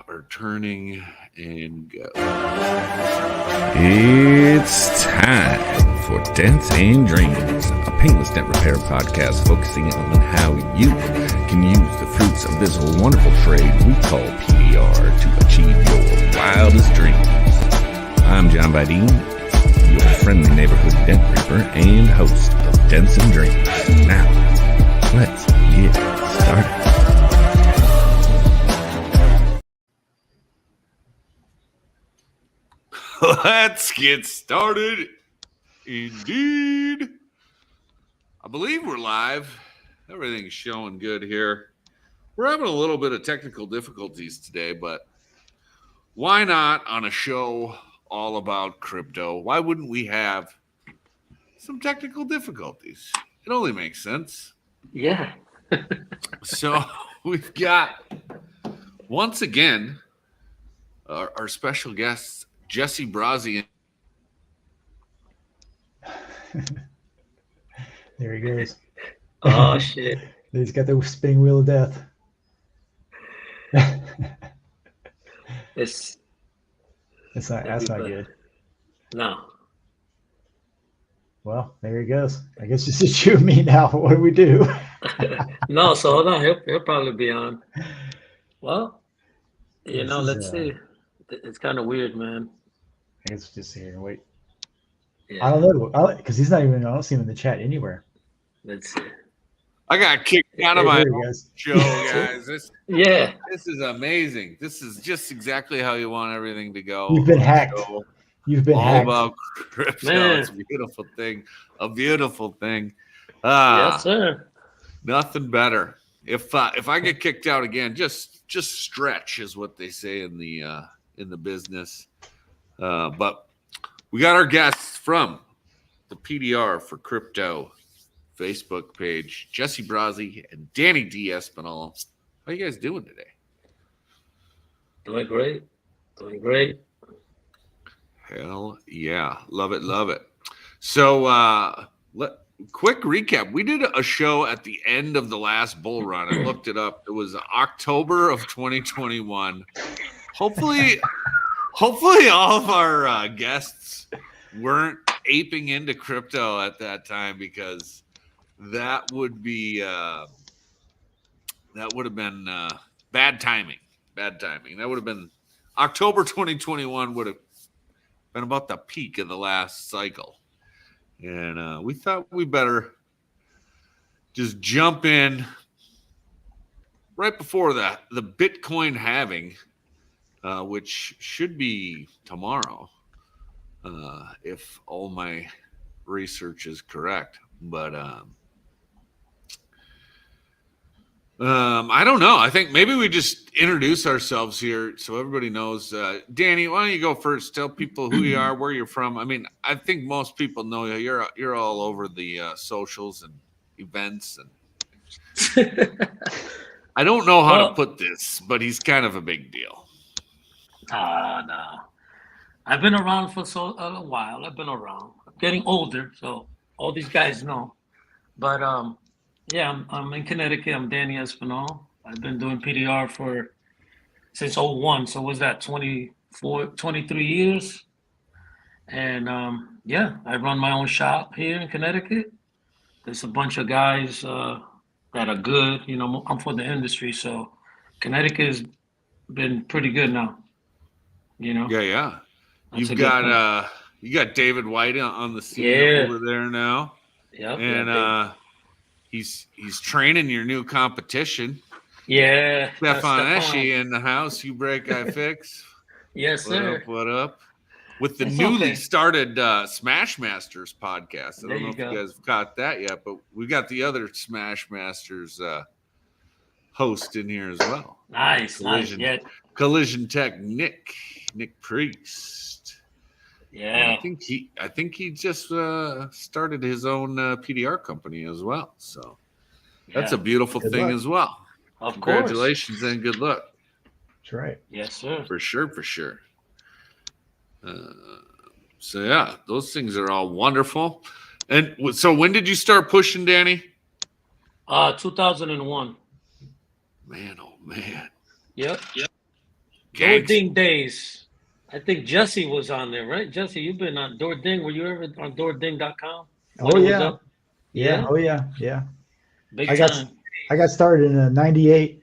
are turning and go. It's time for Dents and Dreams, a paintless dent repair podcast focusing on how you can use the fruits of this wonderful trade we call PDR to achieve your wildest dreams. I'm John Bideen, your friendly neighborhood dent reaper and host of Dents and Dreams. Now, let's get started. Let's get started. Indeed. I believe we're live. Everything's showing good here. We're having a little bit of technical difficulties today, but why not on a show all about crypto? Why wouldn't we have some technical difficulties? It only makes sense. Yeah. So we've got, once again, our special guests, Jesse Brause. There he goes. Oh, shit. He's got the spinning wheel of death. That's not good. No. Well, there he goes. I guess it's just you and me now. What do we do? No, so hold on. He'll probably be on. Well, let's see. It's kind of weird, man. I guess just here and wait. Yeah. I don't know because he's not even. I don't see him in the chat anywhere. Let's see. I got kicked out of my There he goes. show, guys. This is amazing. This is just exactly how you want everything to go. You've been hacked. So, You've been all hacked. about crypto. Man. It's a beautiful thing. A beautiful thing. Yes, sir. Nothing better. If I get kicked out again, just stretch is what they say in the business. But we got our guests from the PDR for Crypto Facebook page, Jesse Brause and Danny D. Espinal. How you guys doing today? Doing great. Hell yeah. Love it. So quick recap. We did a show at the end of the last bull run. I looked it up. It was October of 2021. Hopefully all of our guests weren't aping into crypto at that time, because that would have been bad timing. That would have been October 2021 would have been about the peak of the last cycle. And we thought we better just jump in right before the Bitcoin halving, which should be tomorrow, if all my research is correct. But I don't know. I think maybe we just introduce ourselves here so everybody knows. Danny, why don't you go first? Tell people who you are, where you're from. I mean, I think most people know you. You're all over the socials and events, and I don't know how to put this, but he's kind of a big deal. No. I've been around for a while. I'm getting older, so all these guys know. But yeah, I'm in Connecticut. I'm Danny Espinal. I've been doing PDR since 01. So was that 23 years? And yeah, I run my own shop here in Connecticut. There's a bunch of guys that are good. I'm for the industry, so Connecticut has been pretty good now. Yeah. That's You got David White on the scene over there now. Yep, and he's training your new competition. Yeah. Stefan Eschi in the house. You break, I fix. Yes, sir. What up? With the newly started Smash Masters podcast. I don't know if you guys have caught that yet, but we got the other Smash Masters host in here as well. Nice. Collision Tech Nick Priest. Yeah. And I think he just started his own PDR company as well. So that's a beautiful thing as well. Of Congratulations course. and good luck. That's right. Yes, sir. For sure. So yeah, those things are all wonderful. And so when did you start pushing, Danny? 2001. Man, oh man. Yep. Gangs. Ding days. I think Jesse was on there, right? Jesse, you've been on Door Ding. Were you ever on DoorDing.com when Oh it was yeah. up? Yeah. Oh yeah. Yeah. Big I got time. I got started in '98,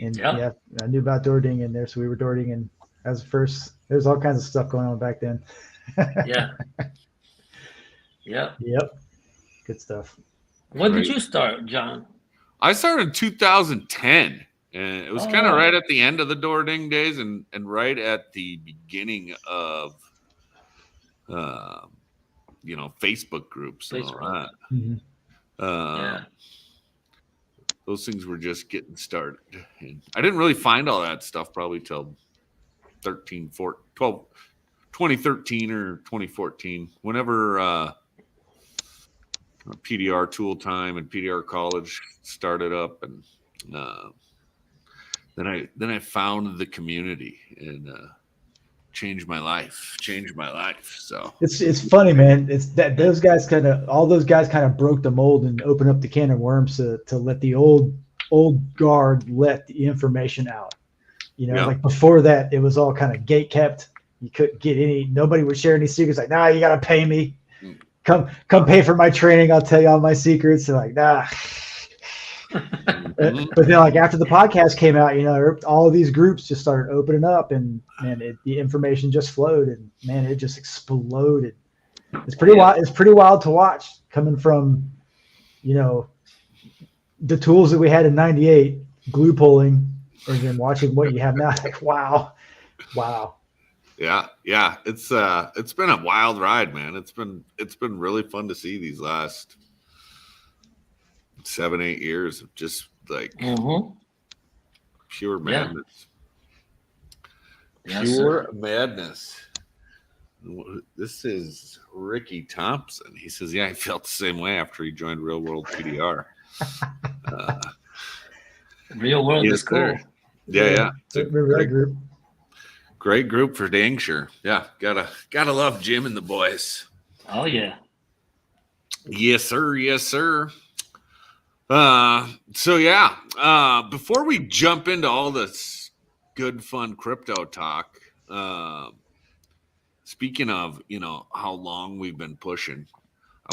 and Yep. yeah, I knew about DoorDing in there, so we were DoorDing, and as first, there's all kinds of stuff going on back then. Yeah. Yep. Yep. Good stuff. When did Right. you start, John? I started in 2010, and it was kind of Oh. right at the end of the Door Ding days, and right at the beginning of, Facebook groups and all Facebook. that. Mhm. Yeah. Those things were just getting started, and I didn't really find all that stuff probably till 2013 or 2014, whenever PDR Tool Time and PDR College started up, and then I found the community and changed my life. So It's funny, man. It's that those guys all those guys kind of broke the mold and opened up the can of worms to let the old guard let the information out. Yeah. Like before that, it was all kind of gate kept. You couldn't get nobody would share any secrets. Like, nah, you gotta pay me. Come pay for my training. I'll tell you all my secrets. And like, nah. But then, like after the podcast came out, all of these groups just started opening up, and man, the information just flowed, and man, it just exploded. It's pretty wild. It's pretty wild to watch coming from, the tools that we had in '98, glue pulling, and then watching what you have now. Like, wow. Yeah. It's been a wild ride, man. It's been really fun to see these last 7-8 years of just like pure madness. Yeah. Pure madness. This is Ricky Thompson. He says, yeah, he felt the same way after he joined Real World PDR. Real World is cool. Yeah. It's a Remember that group? great group for dang sure. Yeah, gotta love Jim and the boys. Oh yeah. Yes, sir. So yeah, before we jump into all this good fun crypto talk, speaking of, how long we've been pushing,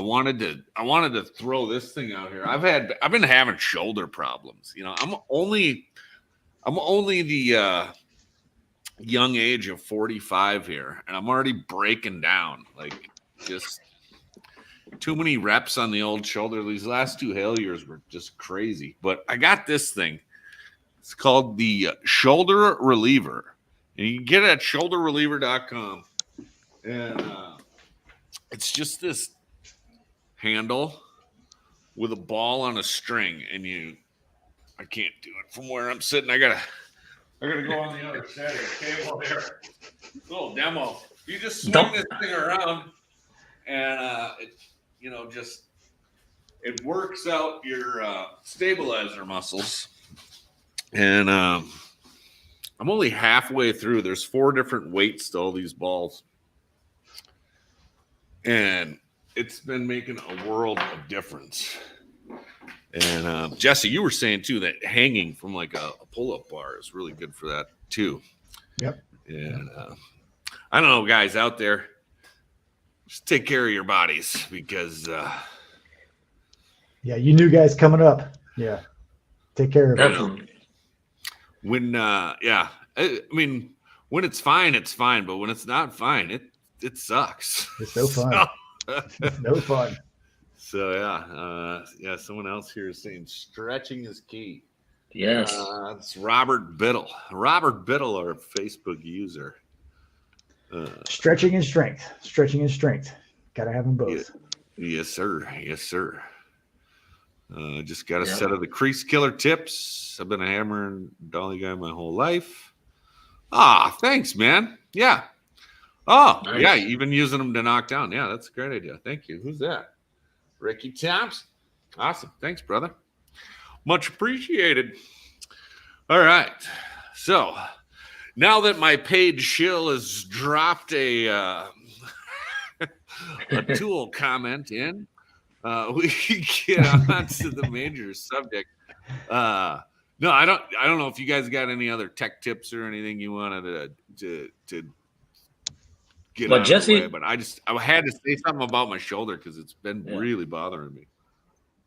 I wanted to throw this thing out here. I've been having shoulder problems. I'm only the young age of 45 here, and I'm already breaking down. Like, just too many reps on the old shoulder. These last 2 hail years were just crazy. But I got this thing. It's called the Shoulder Reliever, and you can get it at shoulderreliever.com. And it's just this handle with a ball on a string, and I can't do it from where I'm sitting. I gotta go on the other side of the table there. Little demo. You just swing this thing around, and it works out your stabilizer muscles. And I'm only halfway through. There's 4 different weights to all these balls, and it's been making a world of difference. And Jesse, you were saying too that hanging from like a pull-up bar is really good for that too. Yep. And I don't know, guys out there, just take care of your bodies, because Yeah, you new guys coming up. Yeah, take care of it. Definitely. when I mean, when it's fine, but when it's not fine, it sucks. It's no fun. It's no fun. So yeah, someone else here is saying stretching is key. Yes. It's Robert Biddle. Robert Biddle, our Facebook user. Stretching and strength. Gotta have them both. Yes, sir. Just got a set of the crease killer tips. I've been a hammer and dolly guy my whole life. Thanks, man. Yeah. Oh, Nice. yeah. Even using them to knock down. Yeah, that's a great idea. Thank you. Who's that? Ricky Thompson. Awesome. Thanks, brother. Much appreciated. All right. So now that my paid shill has dropped a tool comment in, we can get on to the major subject. No, I don't know if you guys got any other tech tips or anything you wanted to get But out of the way, but I had to say something about my shoulder because it's been really bothering me.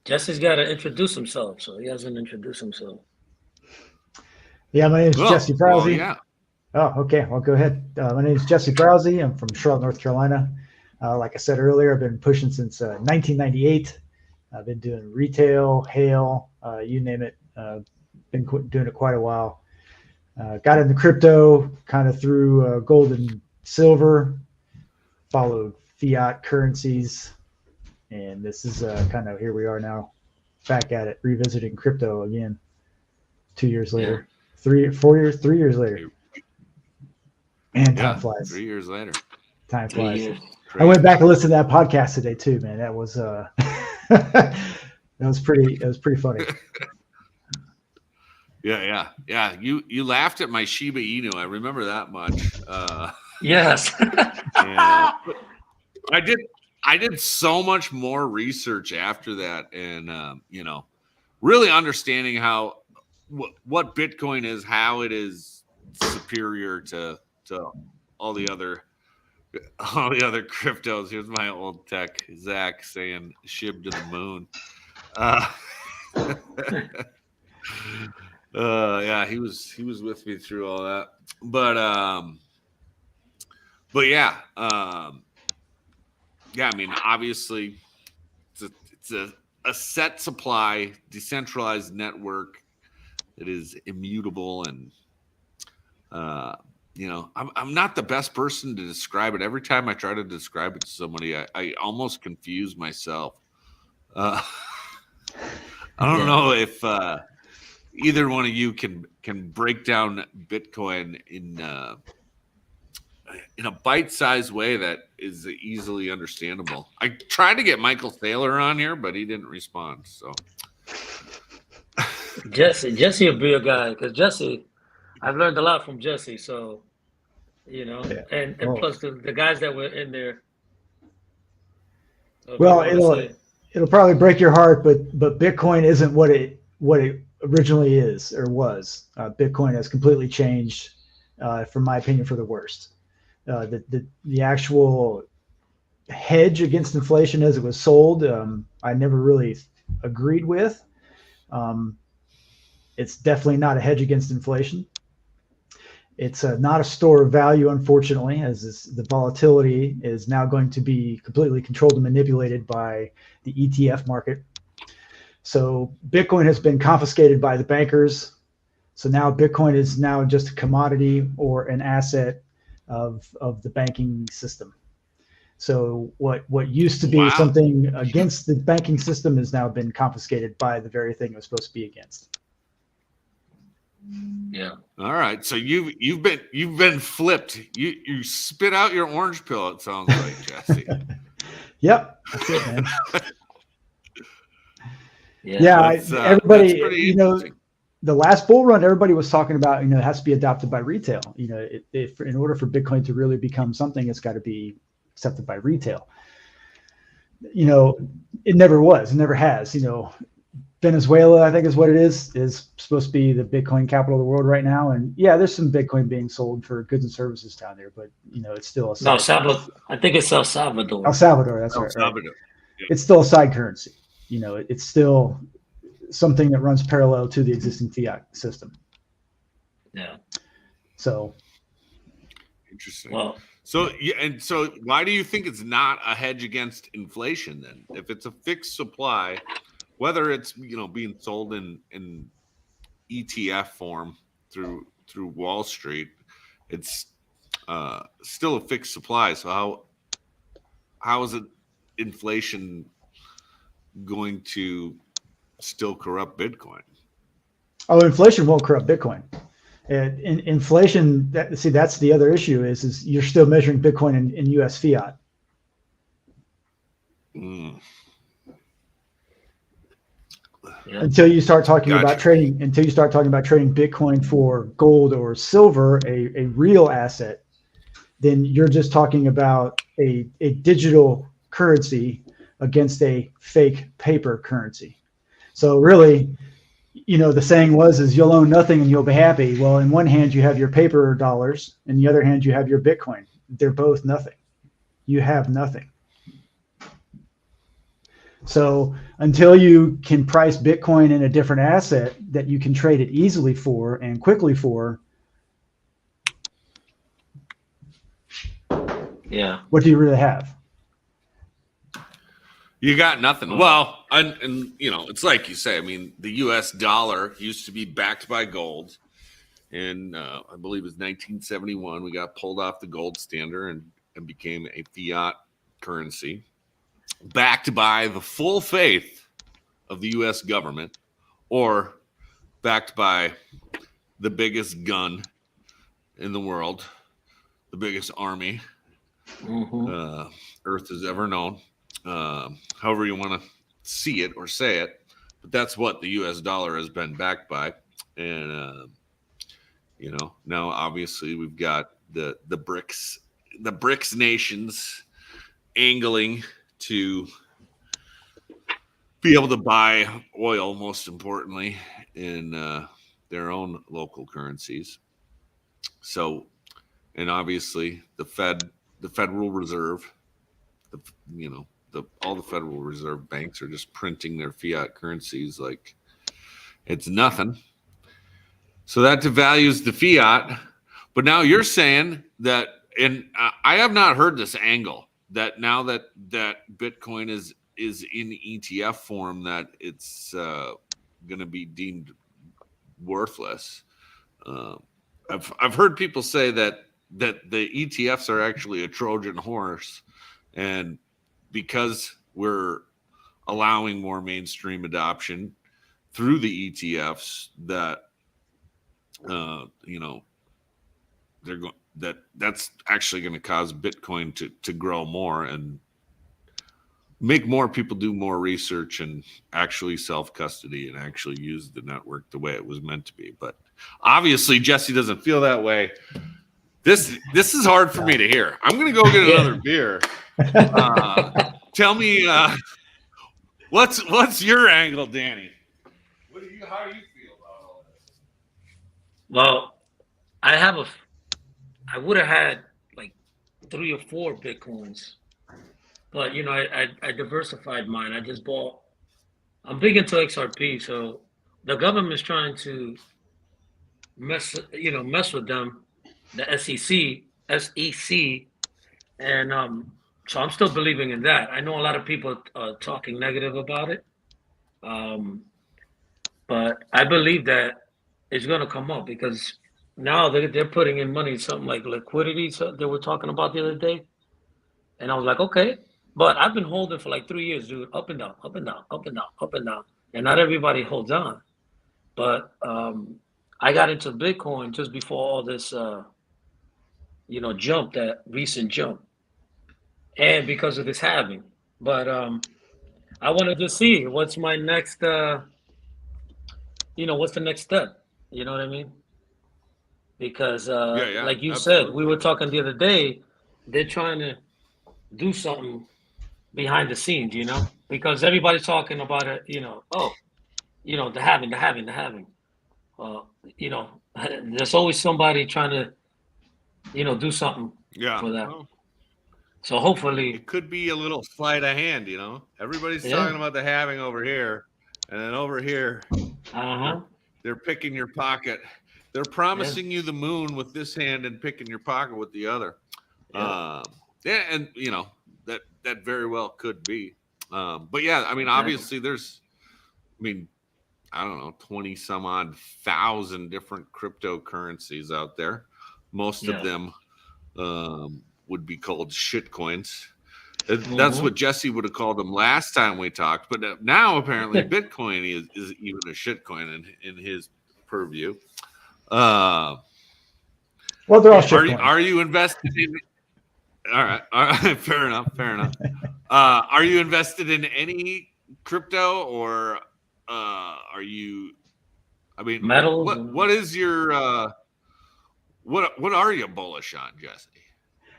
Jesse's got to introduce himself, so he hasn't introduced himself. Yeah, my name is Jesse Brause. Well, yeah. Oh, okay. I'll go ahead. My name is Jesse Brause. I'm from Charlotte, North Carolina. Like I said earlier, I've been pushing since 1998. I've been doing retail, hail, you name it. Been doing it quite a while. Got into crypto kind of through gold and silver, followed fiat currencies, and this is kind of here we are now, back at it, revisiting crypto again. 2 years later, 3 years later, and time flies. 3 years later, time flies. I went back and listened to that podcast today too, man. That was that was pretty funny. Yeah. You laughed at my Shiba Inu. I remember that much. Yes. I did so much more research after that, and really understanding what Bitcoin is, how it is superior to all the other cryptos. Here's my old tech, Zach, saying "shib to the moon." Yeah, he was with me through all that, but yeah, I mean, obviously, it's a set supply, decentralized network that is immutable, and I'm not the best person to describe it. Every time I try to describe it to somebody, I almost confuse myself. I don't know if either one of you can break down Bitcoin in a bite-sized way that is easily understandable. I tried to get Michael Thaler on here, but he didn't respond. So Jesse will be a guy, because Jesse, I've learned a lot from Jesse. So, and plus the guys that were in there. Well, it'll probably break your heart, but Bitcoin isn't what it originally is or was. Bitcoin has completely changed, from my opinion, for the worst. The actual hedge against inflation as it was sold, I never really agreed with. It's definitely not a hedge against inflation. It's not a store of value, unfortunately, as the volatility is now going to be completely controlled and manipulated by the ETF market. So Bitcoin has been confiscated by the bankers. So now Bitcoin is now just a commodity or an asset of the banking system. So what used to be something against the banking system has now been confiscated by the very thing it was supposed to be against. Yeah. All right. So you've been flipped. You spit out your orange pill, it sounds like, Jesse. Yep. That's it, man. Everybody, the last bull run, everybody was talking about, it has to be adopted by retail. If in order for Bitcoin to really become something, it's got to be accepted by retail. It never was, it never has. Venezuela, I think is what it is supposed to be the Bitcoin capital of the world right now. And yeah, there's some Bitcoin being sold for goods and services down there, but it's still I think it's El Salvador. El Salvador, that's right. Yeah. It's still a side currency. It's still something that runs parallel to the existing fiat system. Yeah. So interesting. Well, so why do you think it's not a hedge against inflation then? If it's a fixed supply, whether it's being sold in ETF form through Wall Street, it's still a fixed supply. So how is it inflation going to still corrupt Bitcoin? Oh, inflation won't corrupt Bitcoin. Inflation, that's the other issue is you're still measuring Bitcoin in US fiat. Yeah. Until you start talking about trading Bitcoin for gold or silver, a real asset, then you're just talking about a digital currency against a fake paper currency. So really, the saying is you'll own nothing and you'll be happy. Well, in one hand you have your paper dollars, in the other hand you have your Bitcoin. They're both nothing. You have nothing. So until you can price Bitcoin in a different asset that you can trade it easily for and quickly for, what do you really have? You got nothing. Well, and it's like you say. I mean, the U.S. dollar used to be backed by gold, and I believe it was 1971. We got pulled off the gold standard and became a fiat currency, backed by the full faith of the U.S. government, or backed by the biggest gun in the world, the biggest army Earth has ever known. However you want to see it or say it, but that's what the U.S. dollar has been backed by. And now obviously we've got the BRICS nations angling to be able to buy oil, most importantly, in their own local currencies. So, and obviously the Federal Reserve, all the Federal Reserve banks are just printing their fiat currencies like it's nothing. So that devalues the fiat. But now you're saying that, and I have not heard this angle, that now that Bitcoin is in ETF form, that it's going to be deemed worthless. I've heard people say that the ETFs are actually a Trojan horse, and because we're allowing more mainstream adoption through the ETFs, that they're going that's actually going to cause Bitcoin to grow more and make more people do more research and actually self-custody and actually use the network the way it was meant to be. But obviously Jesse doesn't feel that way. This is hard for me to hear. I'm going to go get another beer. Tell me, what's your angle, Danny? How do you feel about all this? Well, I would have had like 3 or 4 Bitcoins, but I diversified mine. I just bought. I'm big into XRP, so the government's trying to mess with them, the SEC, and so I'm still believing in that. I know a lot of people are talking negative about it, but I believe that it's going to come up because now they're putting in money, something like liquidity. So they were talking about the other day, and I was like, okay, but I've been holding for like 3 years, dude, up and down, up and down, up and down, up and down, and not everybody holds on. But I got into Bitcoin just before all this, that recent jump, and because of this halving. But I wanted to see what's my next, what's the next step? You know what I mean? Because like you said, we were talking the other day, they're trying to do something behind the scenes, because everybody's talking about it, the halving. There's always somebody trying to, do something for that. Well, so hopefully it could be a little sleight of hand, Everybody's talking about the halving over here, and then over here, they're picking your pocket. They're promising you the moon with this hand and picking your pocket with the other. And that very well could be. But yeah, I mean, obviously there's, I don't know, 20 some odd thousand different cryptocurrencies out there. Most of them would be called shit coins. That's what Jesse would have called them last time we talked. But now apparently Bitcoin is even a shit coin in his purview. Well, they're all shit coins. Are you invested in? All right, fair enough. Are you invested in any crypto, or are you? Metals. What is your? What are you bullish on, Jesse?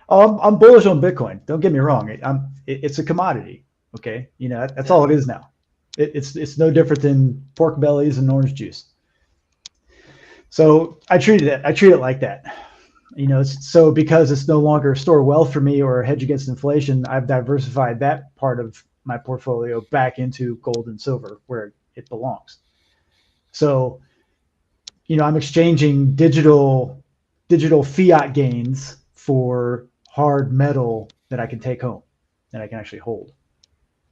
I'm bullish on Bitcoin. Don't get me wrong. It's a commodity. Okay, that's all it is now. It's no different than pork bellies and orange juice. So I treat it like that. So because it's no longer store wealth for me or hedge against inflation, I've diversified that part of my portfolio back into gold and silver where it belongs. So, I'm exchanging digital fiat gains for hard metal that I can take home, that I can actually hold.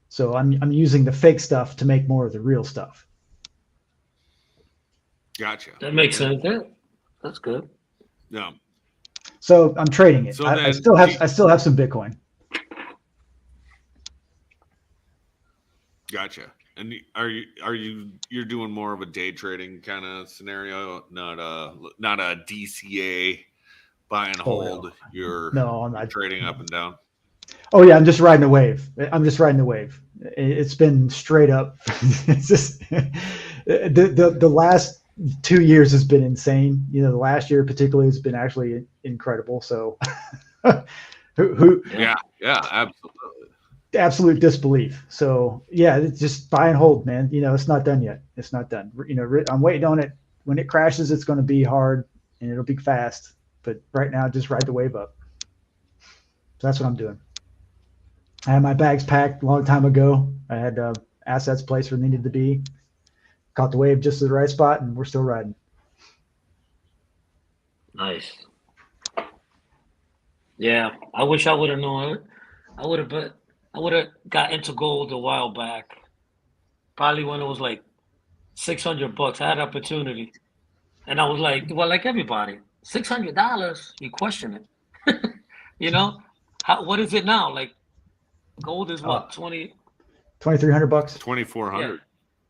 So I'm using the fake stuff to make more of the real stuff. Gotcha. That makes sense. Yeah, that's good. Yeah. So I'm trading it. So I still have some Bitcoin. Gotcha. And you're doing more of a day trading kind of scenario, not a DCA buy and hold. No. You're I'm not trading up and down. Oh yeah, I'm just riding the wave. It's been straight up. It's just the last 2 years has been insane. The last year particularly has been actually incredible. So Yeah, absolutely. Absolute disbelief. So yeah, it's just buy and hold, man. It's not done yet. It's not done. I'm waiting on it. When it crashes, it's going to be hard and it'll be fast. But right now, just ride the wave up. So that's what I'm doing. I had my bags packed a long time ago. I had assets placed where they needed to be. Caught the wave just at the right spot, and we're still riding. Nice. Yeah, I wish I would have known it. I would have got into gold a while back. Probably when it was like $600. I had opportunity, and I was like, well, like everybody, $600. You question it, What is it now? Like, gold is what, 2,300 bucks. 2,400. Yeah,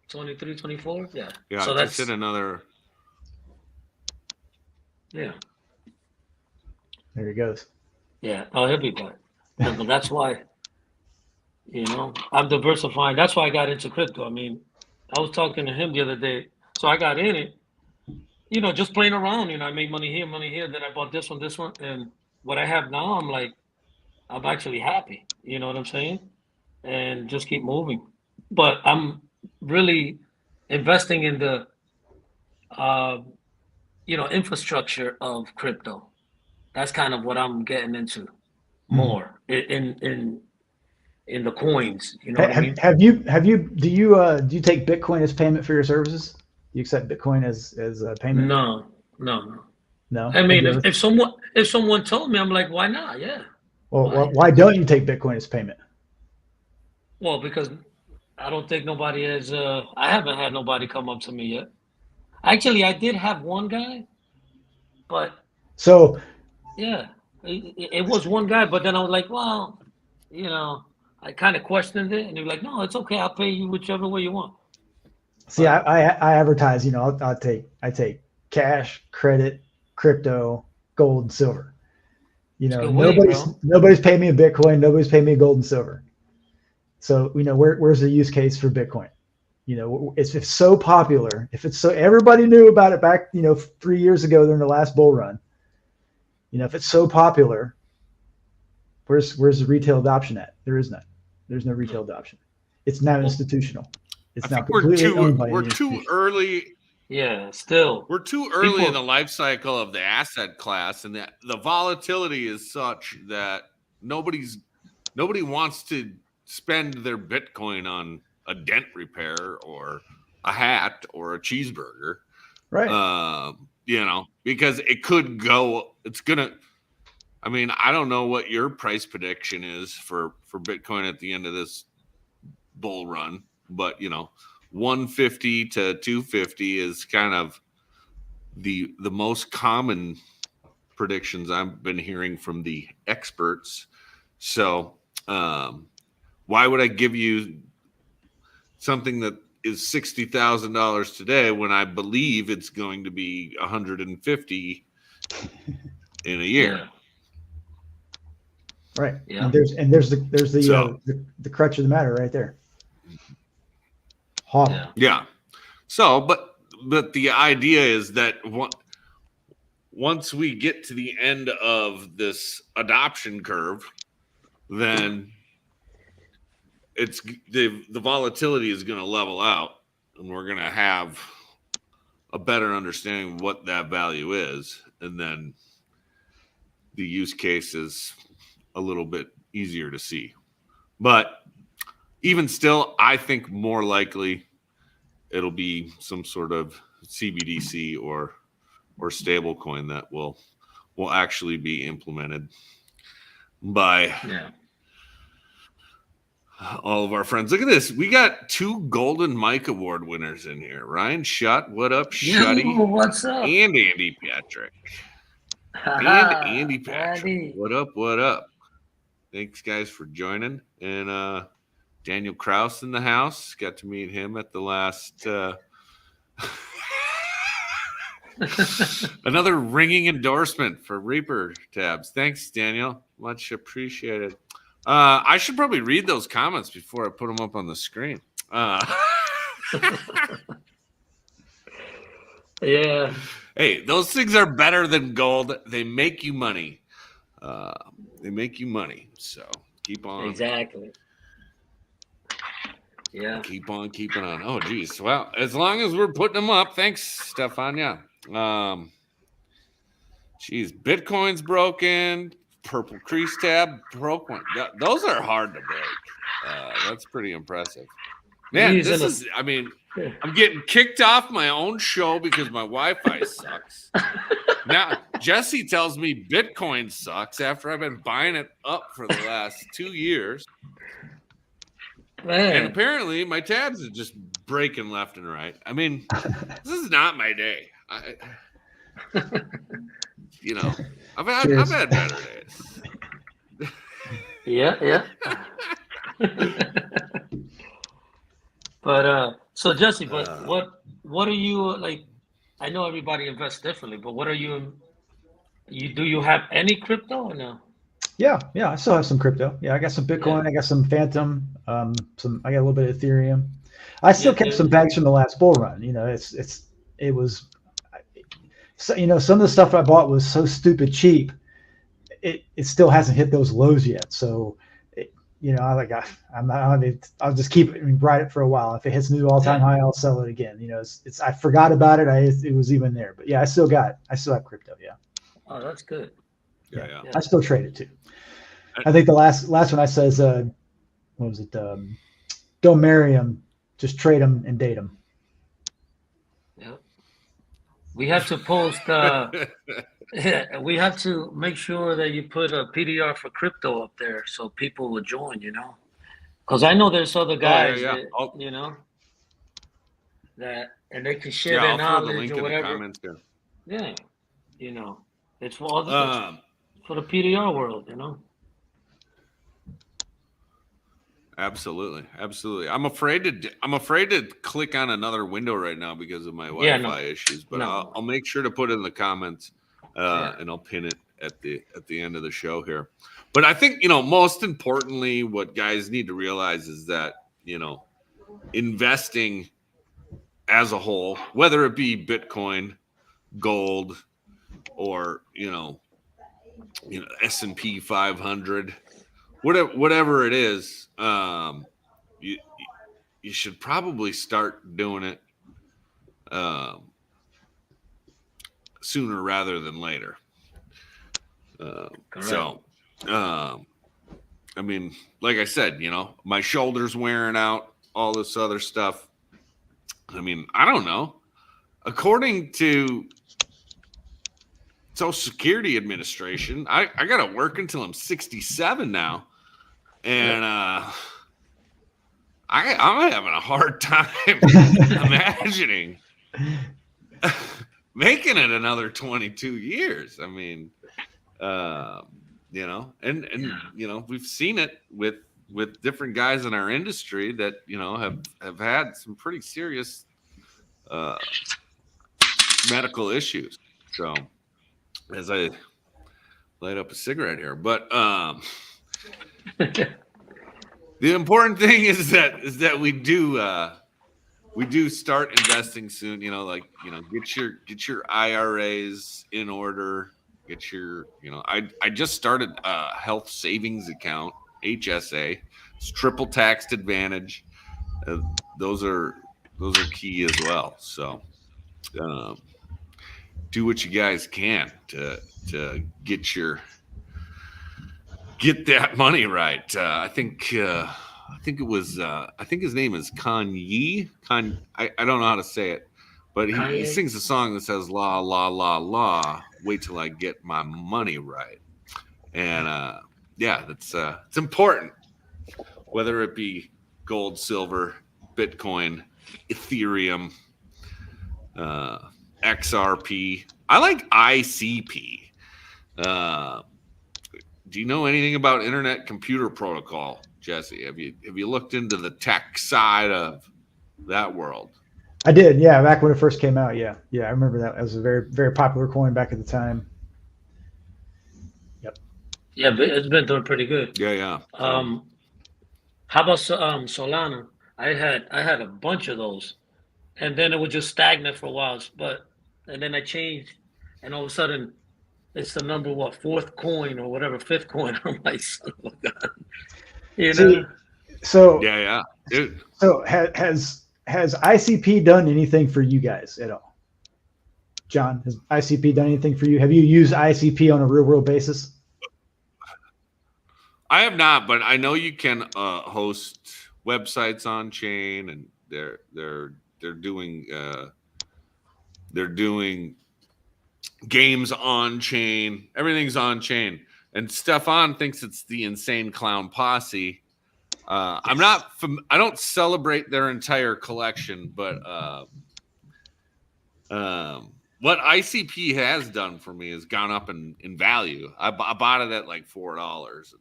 23, 24. Yeah. Yeah, So just hit another. Yeah. There he goes. Yeah. Oh, he'll be back. But that's why, I'm diversifying. That's why I got into crypto. I mean, I was talking to him the other day. So I got in it, just playing around. I made money here. Then I bought this one. And what I have now, I'm actually happy. You know what I'm saying? And just keep moving. But I'm really investing in the, infrastructure of crypto. That's kind of what I'm getting into more in the coins. You know what I mean? Do you take Bitcoin as payment for your services? Do you accept Bitcoin as a payment? No. No. I mean, if someone told me, I'm like, why not? Yeah. Well, why don't you take Bitcoin as payment? Well, because I don't think nobody has. I haven't had nobody come up to me yet. Actually, I did have one guy, but so yeah, it was one guy. But then I was like, well, I kind of questioned it, and he was like, no, it's okay. I'll pay you whichever way you want. See, I advertise. I take cash, credit, crypto, gold, and silver. Nobody's paying me in Bitcoin. Nobody's paying me in gold and silver. So where's the use case for Bitcoin? If it's so popular, everybody knew about it back 3 years ago during the last bull run. If it's so popular, where's the retail adoption at? There is none. There's no retail adoption. It's now institutional. It's now completely owned by we're too early. Yeah, still. We're too early in the life cycle of the asset class, and the volatility is such that nobody wants to spend their Bitcoin on a dent repair or a hat or a cheeseburger. Right. Because it could go, I don't know what your price prediction is for Bitcoin at the end of this bull run, but 150 to 250 is kind of the most common predictions I've been hearing from the experts. So why would I give you something that is $60,000 today when I believe it's going to be 150 in a year? Yeah. Right. Yeah. And there's the crutch of the matter right there. Yeah. Yeah. So, but the idea is that once we get to the end of this adoption curve, then it's the volatility is going to level out, and we're going to have a better understanding of what that value is, and then the use case is a little bit easier to see. But even still, I think more likely it'll be some sort of CBDC or stable coin that will actually be implemented by all of our friends. Look at this. We got 2 Golden Mike Award winners in here. Ryan Schutt, what up, Shutty? What's up? And Andy Patrick. And Andy Patrick. Andy. What up, what up? Thanks, guys, for joining. And Daniel Kraus in the house. Got to meet him at the last... Another ringing endorsement for Reaper tabs. Thanks, Daniel. Much appreciated. I should probably read those comments before I put them up on the screen. Yeah. Hey, those things are better than gold. They make you money. They make you money. So keep on. Exactly. Yeah. Keep on keeping on. Oh, geez. Well, as long as we're putting them up, thanks, Stefania. Geez, Bitcoin's broken. Purple crease tab broke one. Those are hard to break. That's pretty impressive. Man, this is, I mean, I'm getting kicked off my own show because my Wi-Fi sucks. Now, Jesse tells me Bitcoin sucks after I've been buying it up for the last 2 years. Man. And apparently my tabs are just breaking left and right. I mean, this is not my day. You know, I've had better days. Yeah. But so Jesse, what are you like? I know everybody invests differently, but what are you? Do you have any crypto or no? Yeah, I still have some crypto. Yeah, I got some Bitcoin, I got some Phantom, I got a little bit of Ethereum. I still kept some bags from the last bull run. You know, it was, so, you know, some of the stuff I bought was so stupid cheap. It still hasn't hit those lows yet. So, you know, I'll just keep it and ride it for a while. If it hits new all-time high, I'll sell it again. You know, it's I forgot about it. It was even there, but yeah, I still have crypto. Yeah. Oh, that's good. Yeah. I still trade it too. I think the last one I says, what was it? Don't marry them, just trade them and date them. Yeah. We have to post. We have to make sure that you put a PDR for crypto up there so people will join. You know, because I know there's other guys that, you know, that and they can share their knowledge or whatever. Yeah, you know, it's for all for the PDR world, you know. Absolutely. I'm afraid to click on another window right now because of my Wi-Fi issues. But I'll make sure to put it in the comments, and I'll pin it at the end of the show here. But I think, you know, most importantly, what guys need to realize is that, you know, investing as a whole, whether it be Bitcoin, gold, or you know S&P 500. Whatever it is, you should probably start doing it sooner rather than later. I mean, like I said, you know, my shoulder's wearing out, all this other stuff. I mean, I don't know. According to Social Security Administration, I got to work until I'm 67 now. And I'm having a hard time imagining making it another 22 years. I mean, you know, and you know, we've seen it with different guys in our industry that, you know, have had some pretty serious medical issues. So as I light up a cigarette here, but the important thing is that we do start investing soon. You know, like, you know, get your IRAs in order. Get your, you know, I just started a health savings account HSA. It's triple taxed advantage. Those are key as well. So do what you guys can to get that money right. I think it was I think his name is Kanye. I don't know how to say it, but he sings a song that says la la la la. Wait till I get my money right. And yeah, that's it's important, whether it be gold, silver, Bitcoin, Ethereum, XRP. I like ICP. Do you know anything about Internet Computer Protocol, Jesse? Have you looked into the tech side of that world? I did, yeah. Back when it first came out, yeah. I remember that. It was a very, very popular coin back at the time. Yep. Yeah, but it's been doing pretty good. Yeah. How about Solana? I had a bunch of those, and then it was just stagnant for a while. And then I changed, and all of a sudden, it's the number fourth coin or whatever, fifth coin. I'm like, son of a gun. You know? So yeah. Dude. So has ICP done anything for you guys at all? John, has ICP done anything for you? Have you used ICP on a real world basis? I have not, but I know you can host websites on chain, and they're doing games on chain. Everything's on chain, and Stefan thinks it's the Insane Clown Posse. I don't celebrate their entire collection, but what ICP has done for me has gone up in value. I bought it at like $4.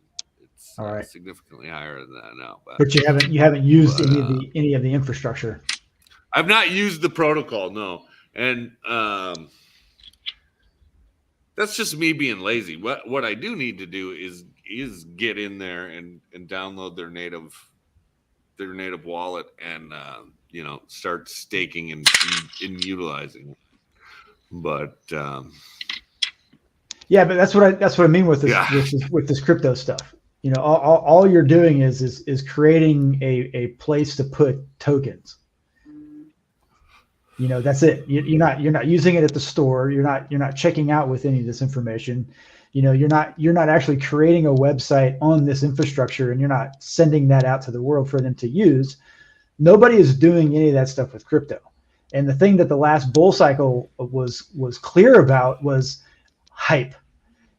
It's all right. Significantly higher than that now. But you haven't used any of the infrastructure. I've not used the protocol, no, and that's just me being lazy. What I do need to do is get in there and download their native wallet and start staking and utilizing it. But yeah, but that's what I mean with this crypto stuff. You know, all you're doing is creating a place to put tokens. You know, that's it. You're not using it at the store. You're not checking out with any of this information. You know, you're not actually creating a website on this infrastructure, and you're not sending that out to the world for them to use. Nobody is doing any of that stuff with crypto. And the thing that the last bull cycle was clear about was hype.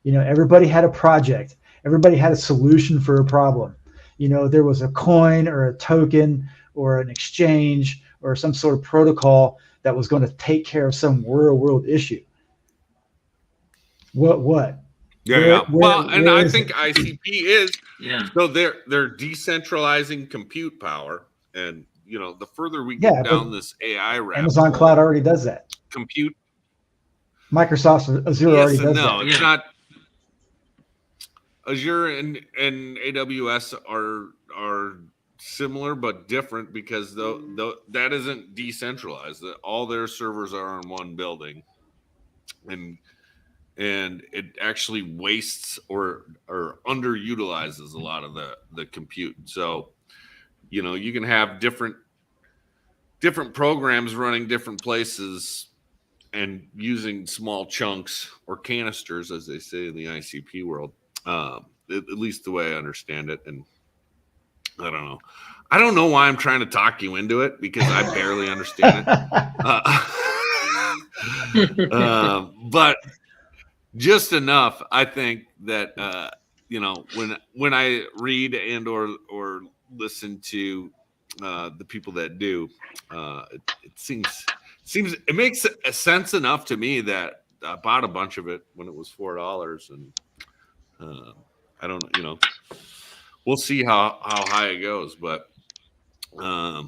You know, everybody had a project. Everybody had a solution for a problem. You know, there was a coin or a token or an exchange or some sort of protocol that was going to take care of some real world issue. What? Yeah. I think ICP is. Yeah. So they're decentralizing compute power, and you know, the further we get down this AI rabbit, Amazon Cloud already does that. Compute. Microsoft Azure already does that. No, it's not. Azure and AWS are similar but different because that isn't decentralized. All their servers are in one building, and it actually wastes or underutilizes a lot of the compute. So, you know, you can have different programs running different places and using small chunks or canisters, as they say in the ICP world. At least the way I understand it. And I don't know. I don't know why I'm trying to talk you into it because I barely understand it. But just enough, I think that, you know, when I read and or listen to the people that do, it makes a sense enough to me that I bought a bunch of it when it was $4, and I don't know, you know, we'll see how high it goes, but I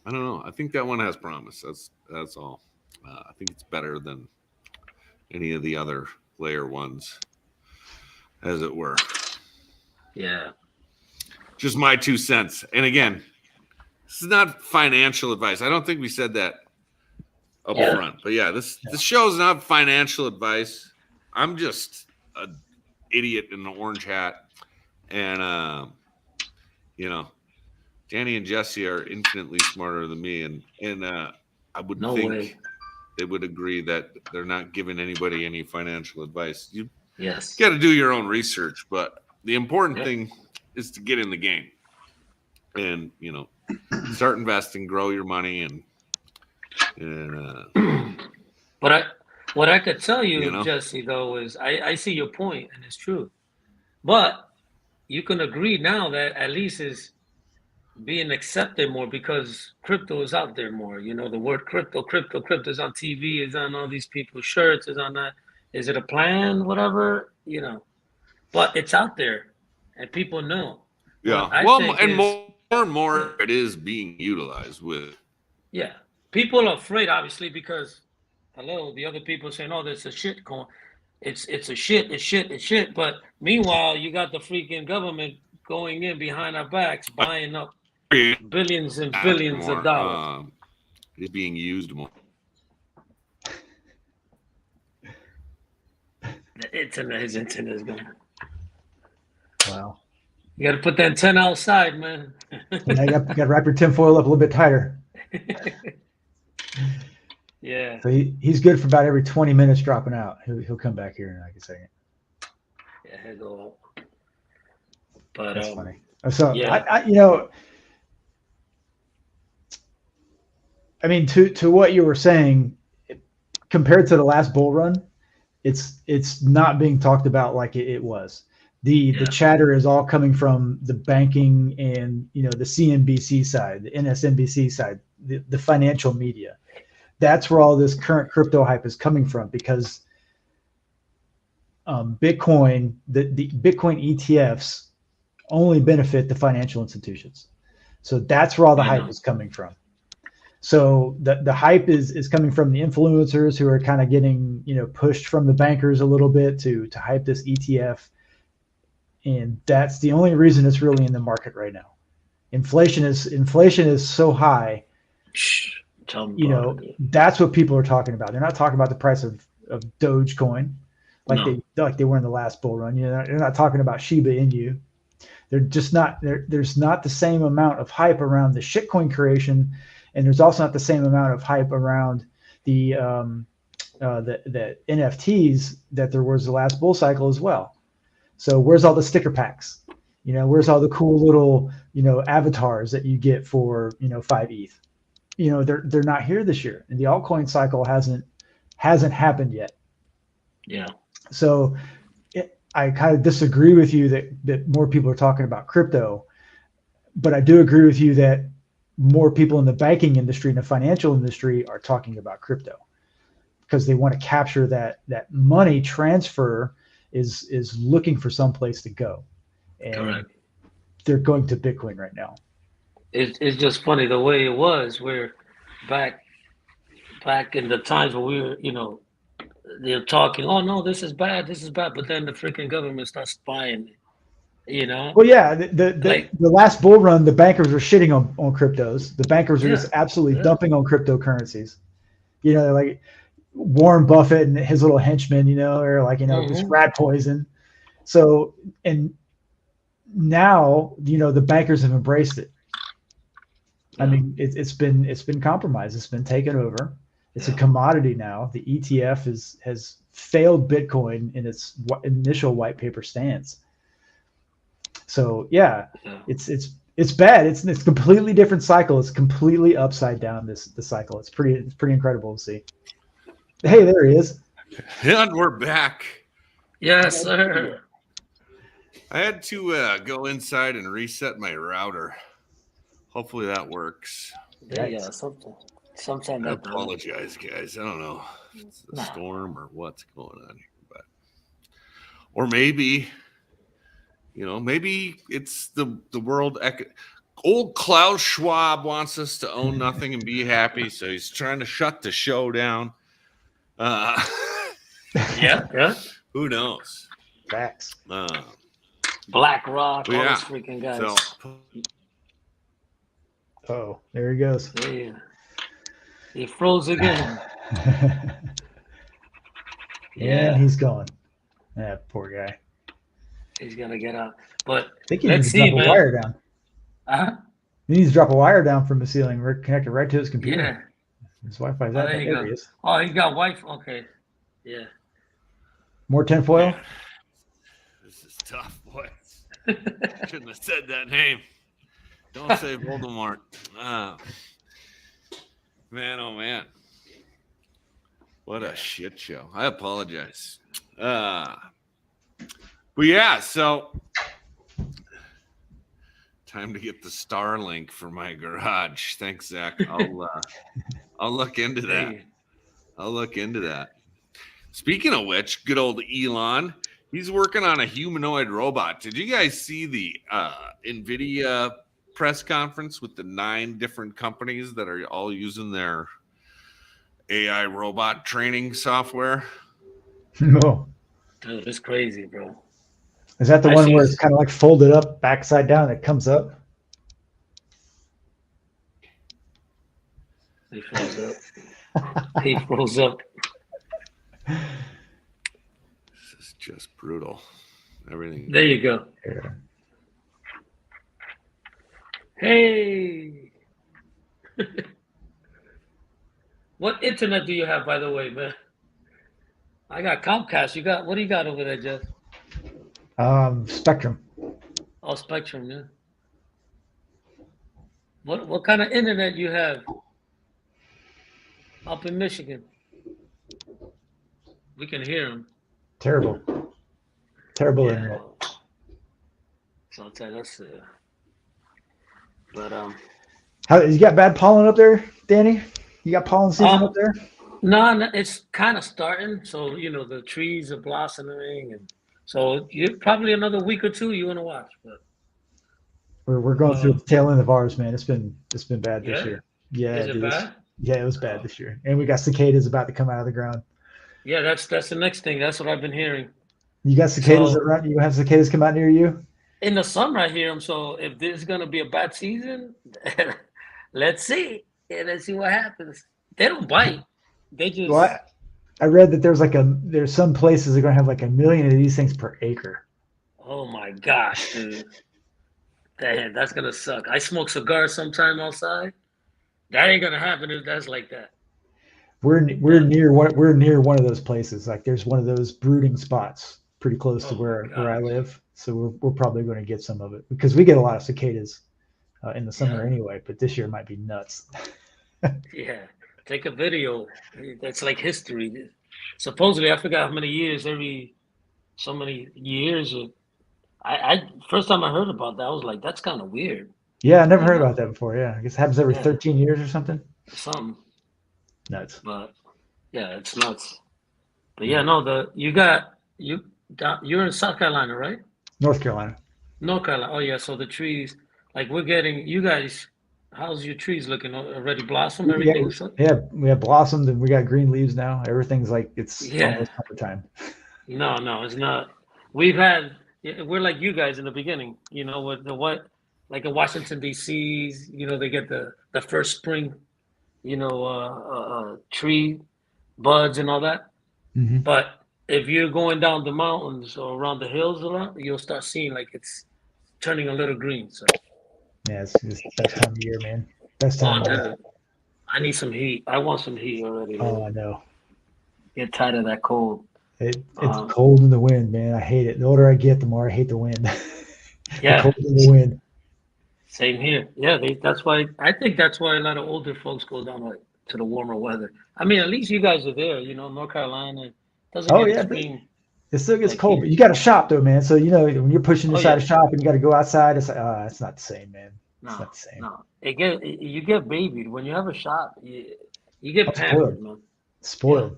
don't know. I think that one has promise. That's all. I think it's better than any of the other layer ones, as it were. Yeah. Just my 2 cents. And again, this is not financial advice. I don't think we said that up front. But yeah, this show is not financial advice. I'm just an idiot in an orange hat. And you know, Danny and Jesse are infinitely smarter than me, and I would No think way. they would agree that they're not giving anybody any financial advice. You Yes. got to do your own research, but the important Yep. thing is to get in the game and start investing, grow your money, and But what I could tell you, You know? Jesse, though, is I see your point, and it's true. But you can agree now that at least is being accepted more because crypto is out there more. You know, the word crypto is on TV, is on all these people's shirts, is on that. Is it a plan, whatever, but it's out there and people know. yeah. What I Well, think and is, more and more it is being utilized with. yeah, people are afraid, obviously, because, hello, the other people saying, oh, that's a shit coin. It's a shit, it's shit, it's shit. But meanwhile, you got the freaking government going in behind our backs, buying up billions and billions of dollars. It's being used more. His internet is going. Wow. You got to put that antenna outside, man. Yeah, you got to wrap your tinfoil up a little bit tighter. Yeah. So he's good for about every 20 minutes dropping out. He'll come back here in like a second. Yeah, he'll go. But that's funny. So yeah. I mean, to what you were saying, compared to the last bull run, it's not being talked about like it was. The chatter is all coming from the banking and the CNBC side, the NSNBC side, the financial media. That's where all this current crypto hype is coming from, because Bitcoin, the Bitcoin ETFs only benefit the financial institutions. So that's where all the hype is coming from. So the hype is coming from the influencers who are kind of getting pushed from the bankers a little bit to hype this ETF. And that's the only reason it's really in the market right now. Inflation is so high. That's what people are talking about. They're not talking about the price of Dogecoin like they were in the last bull run. They're not talking about Shiba Inu. They're just not there's not the same amount of hype around the shitcoin creation, and there's also not the same amount of hype around the NFTs that there was the last bull cycle as well. So where's all the sticker packs? Where's all the cool little avatars that you get for 5 ETH? They're not here this year, and the altcoin cycle hasn't happened yet. Yeah. So I kind of disagree with you that more people are talking about crypto, but I do agree with you that more people in the banking industry and the financial industry are talking about crypto because they want to capture that money transfer is looking for some place to go. And correct. They're going to Bitcoin right now. It's just funny the way it was, where back in the times when we were, they're talking, oh no, this is bad, but then the freaking government starts spying, Well, yeah, the last bull run, the bankers were shitting on cryptos. The bankers were just absolutely dumping on cryptocurrencies. Like Warren Buffett and his little henchmen, are this rat poison. So, and now, the bankers have embraced it. I mean, it's been compromised. It's been taken over. It's a commodity now. The ETF has failed Bitcoin in its initial white paper stance. So it's bad. It's a completely different cycle. It's completely upside down. The cycle. It's pretty incredible to see. Hey, there he is. And we're back. Yes, sir. I had to go inside and reset my router. Hopefully that works. Yeah, sometimes I apologize, guys. I don't know if it's a storm or what's going on here, or maybe, maybe it's the world. Old Klaus Schwab wants us to own nothing and be happy, so he's trying to shut the show down. Yeah. Who knows? Facts. BlackRock, all those yeah. freaking guys. Oh, there he goes. Yeah. He froze again. And he's gone. That poor guy. He's gonna get out. But I think he let's needs to see, drop a man. wire down. Uh-huh. He needs to drop a wire down from the ceiling, connect it right to his computer. Yeah. His Wi-Fi's Oh, out there there. you There go. he is. Oh, he got wife. Okay. Yeah. More tinfoil. Man, this is tough, boy. Shouldn't have said that name. Don't say Voldemort. Man, oh man. What a shit show. I apologize. But yeah, so time to get the Starlink for my garage. Thanks, Zach. I'll look into that. I'll look into that. Speaking of which, good old Elon, he's working on a humanoid robot. Did you guys see the NVIDIA press conference with the 9 different companies that are all using their AI robot training software? No. Dude, it's crazy, bro. Is that the one where it's kind of like folded up, backside down, it comes up? He froze up. He froze up. This is just brutal. Everything. There you go. Yeah. Hey. What internet do you have, by the way, man? I got Comcast. What do you got over there, Jeff? Spectrum. Oh, Spectrum, yeah. What kind of internet you have up in Michigan? We can hear him. Terrible. Terrible Yeah. internet. So I'll tell you, that's but How you got bad pollen up there, Danny? You got pollen season up there? no, it's kind of starting. So the trees are blossoming, and so you probably another week or two you want to watch. But We're going through the tail end of ours, man. It's been bad this Yeah? year. Yeah, is it bad? Yeah, it was bad this year, and we got cicadas about to come out of the ground. Yeah, that's the next thing. That's what I've been hearing. You got cicadas that run? You have cicadas come out near you? In the summer, I hear them. So if this is gonna be a bad season, let's see. Yeah, let's see what happens. They don't bite. They just. Well, I read that there's some places that are going to have like 1 million of these things per acre. Oh my gosh, dude. Damn, that's gonna suck. I smoke cigars sometime outside. That ain't gonna happen if that's like that. We're near one of those places. Like there's one of those brooding spots pretty close to where I live. So we're probably going to get some of it because we get a lot of cicadas in the summer anyway. But this year might be nuts. Yeah, take a video. That's like history. Supposedly, I forgot how many years. Every so many years. I first time I heard about that, I was like, that's kind of weird. Yeah, I never heard about that before. Yeah, I guess it happens every 13 years or something. Something. Nuts. But yeah, it's nuts. But yeah, no, you're in South Carolina, right? North Carolina. North Carolina. Oh yeah, so the trees, like we're getting. You guys, how's your trees looking? Already blossomed? Everything? Yeah, we have blossomed and we got green leaves now. Everything's like it's almost summertime. No, it's not. We're like you guys in the beginning. With like in Washington D.C.'s, they get the first spring, tree buds and all that. Mm-hmm. But if you're going down the mountains or around the hills around, you'll start seeing like it's turning a little green. So yeah, it's best time of year, man. Best time of year. I need some heat. I want some heat already. Oh, I know. Get tired of that cold. It's cold in the wind, man. I hate it. The older I get, the more I hate the wind. Yeah. The cold in the wind. Same here. Yeah, that's why I think that's why a lot of older folks go down to the warmer weather. I mean, at least you guys are there. North Carolina doesn't get extreme. It still gets cold, but you got to shop though, man. So when you're pushing inside a shop and you got to go outside, it's not the same, man. It's not the same. No, you get babied when you have a shop. You get pampered, man. Spoiled.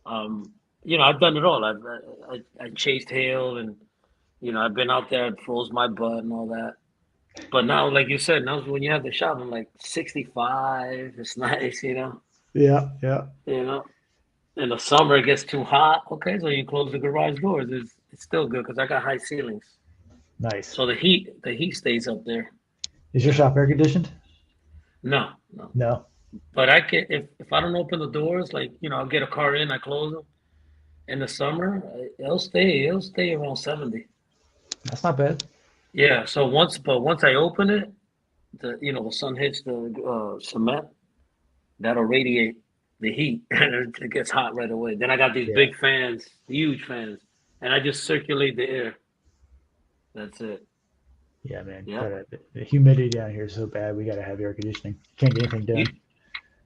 Yeah. I've done it all. I chased hail and I've been out there and froze my butt and all that. But now, like you said, now when you have the shop, I'm like 65. It's nice, Yeah. In the summer, it gets too hot. Okay, so you close the garage doors. It's still good because I got high ceilings. Nice. So the heat stays up there. Is your shop air conditioned? No. But I can if I don't open the doors, like I'll get a car in, I close them. In the summer, it'll stay around 70. That's not bad. Yeah. So once I open it, the sun hits the cement, that'll radiate the heat, and it gets hot right away. Then I got these Yeah. big fans, huge fans, and I just circulate the air. That's it. Yeah, man. Yeah. The humidity down here is so bad. We got to have air conditioning. Can't get anything You, done.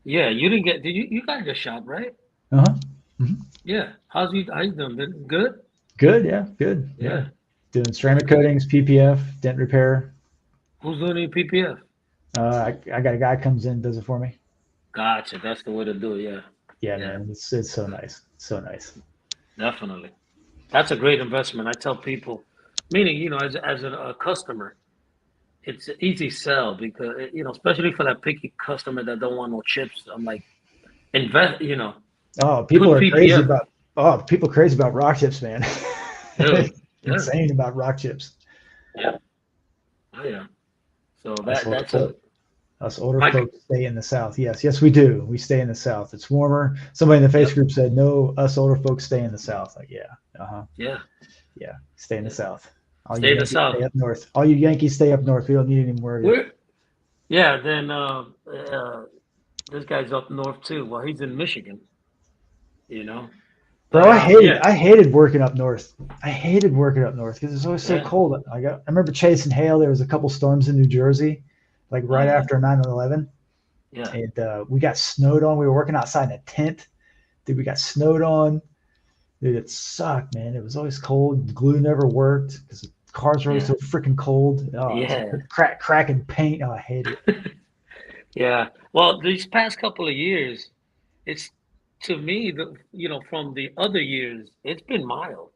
yeah. You didn't get. Did you? You got your shot, right? Uh huh. Yeah. How you doing? Been good? Good. Yeah. Good. Yeah. Yeah. Doing ceramic coatings, PPF, dent repair. Who's doing your PPF? I got a guy comes in, does it for me. Gotcha. That's the way to do it. Yeah. Yeah, Yeah. man. It's so nice. So nice. Definitely. That's a great investment. I tell people, meaning, as a customer, it's an easy sell because, especially for that picky customer that don't want no chips. I'm like, invest, Oh, people put are crazy PPF. people crazy about rock chips, man. Dude, yeah, Insane about rock chips. yeah, oh, yeah. So Us older, that's a, us older my, folks stay in the South. Yes, we do. We stay in the South. It's warmer. Somebody in the face Yep. group said, "No, us older folks stay in the South." Like, yeah, yeah, stay in the South. All stay you in the Yankees South. stay up north. All you Yankees stay up north. We don't need any more of you. Yeah, then this guy's up north too. Well, he's in Michigan, you know. Bro, But, I hated working up north. I hated working up north because it's always so Yeah. cold. I remember chasing hail. There was a couple storms in New Jersey, like right yeah. after 9/11, Yeah. and we got snowed on. We were working outside in a tent. Dude, we got snowed on. Dude, it sucked, man. It was always cold. The glue never worked because the cars were always so freaking cold. Oh, it was Yeah. cracking paint. Oh, I hate it. Yeah. Well, these past couple of years, it's to me, from the other years, it's been mild.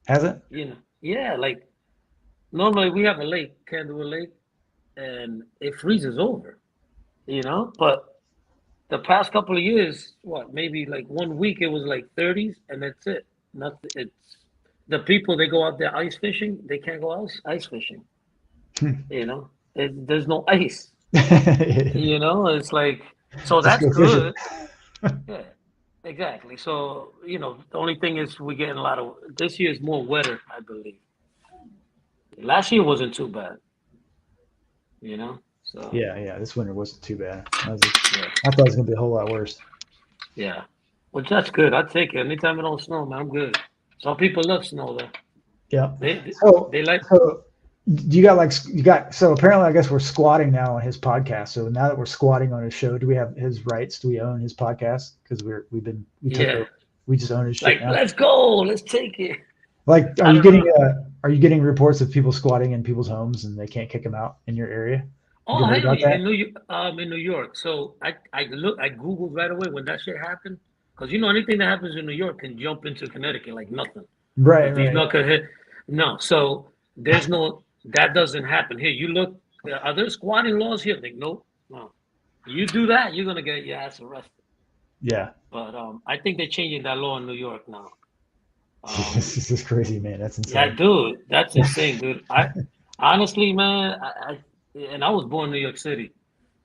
Has it? Yeah, like normally we have a lake, Candlewood Lake, and it freezes over, But the past couple of years, maybe like 1 week it was like 30s, and that's it. Nothing. It's the people they go out there ice fishing. They can't go ice fishing. There's no ice. It's like so Just that's go fishing. good. Yeah, exactly. So the only thing is we're getting a lot of this year is more wetter, I believe. Last year wasn't too bad. So Yeah. This winter wasn't too bad. yeah, I thought it was gonna be a whole lot worse. yeah. Which that's good. I take it anytime it don't snow, man. I'm good. Some people love snow though. Yeah. They like. So you got so apparently I guess we're squatting now on his podcast. So now that we're squatting on his show, do we have his rights? Do we own his podcast? Because we just own his shit Like, now. let's go. Let's take it. Like, I don't are you getting reports of people squatting in people's homes and they can't kick them out in your area? Oh, You heard hell about yeah. that? In New York. So I Googled right away when that shit happened. Because anything that happens in New York can jump into Connecticut like nothing. Right. If he's not gonna hit. No. So there's no that doesn't happen here. You look are there squatting laws here? Like, nope. No. You do that, you're gonna get your ass arrested. Yeah. But I think they're changing that law in New York now. This is crazy, man. That's insane. Yeah, dude, that's insane, dude. I honestly, man, I was born in New York City,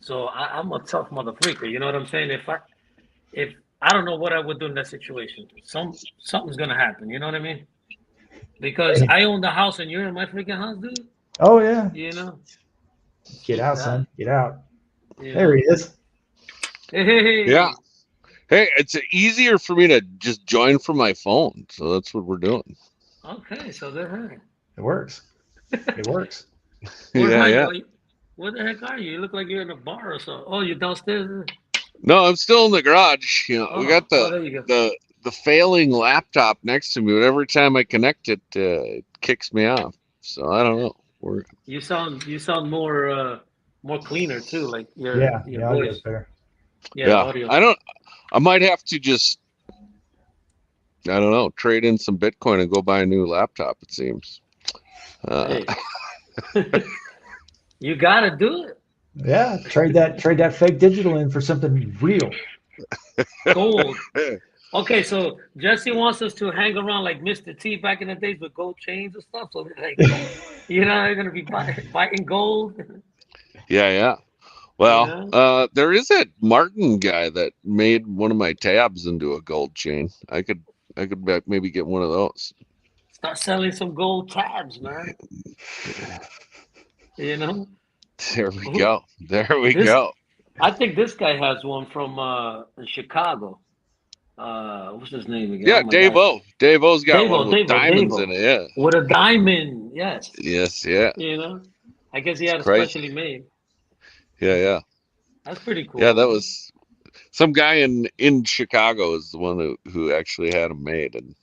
so I'm a tough motherfucker. You know what I'm saying? If I don't know what I would do in that situation, something's gonna happen. You know what I mean? Because I own the house and you're in my freaking house, dude. Oh yeah. Get out, son. Get out. There he is. Hey. Yeah. Hey, it's easier for me to just join from my phone, so that's what we're doing. Okay, so there. It works. It works. Yeah. Where the heck are you? You look like you're in a bar or something. Oh, you're downstairs. No, I'm still in the garage. We got there you go. the failing laptop next to me, but every time I connect it, it kicks me off. So I don't know. You sound more cleaner too, like your the audio's voice. better. Yeah. Audio. I might have to just, I don't know, trade in some Bitcoin and go buy a new laptop, it seems. Hey. You gotta do it. Yeah, trade that fake digital in for something real. Gold. Okay, so Jesse wants us to hang around like Mr. T back in the days with gold chains and stuff. So like, they're gonna be biting gold. Yeah. Well, there is that Martin guy that made one of my tabs into a gold chain. I could maybe get one of those. Start selling some gold tabs, man. You know, There we Who- go. There we this go. I think this guy has one from Chicago. What's his name again? Yeah, Oh my Dave gosh, O. Dave O's got one with diamonds Davo, in it. Yeah. with a diamond. Yes, Yes. Yeah. you know. I guess he It's had it crazy. specially made. Yeah. Yeah. That's pretty cool. Yeah. That was some guy in Chicago is the one who actually had them made, and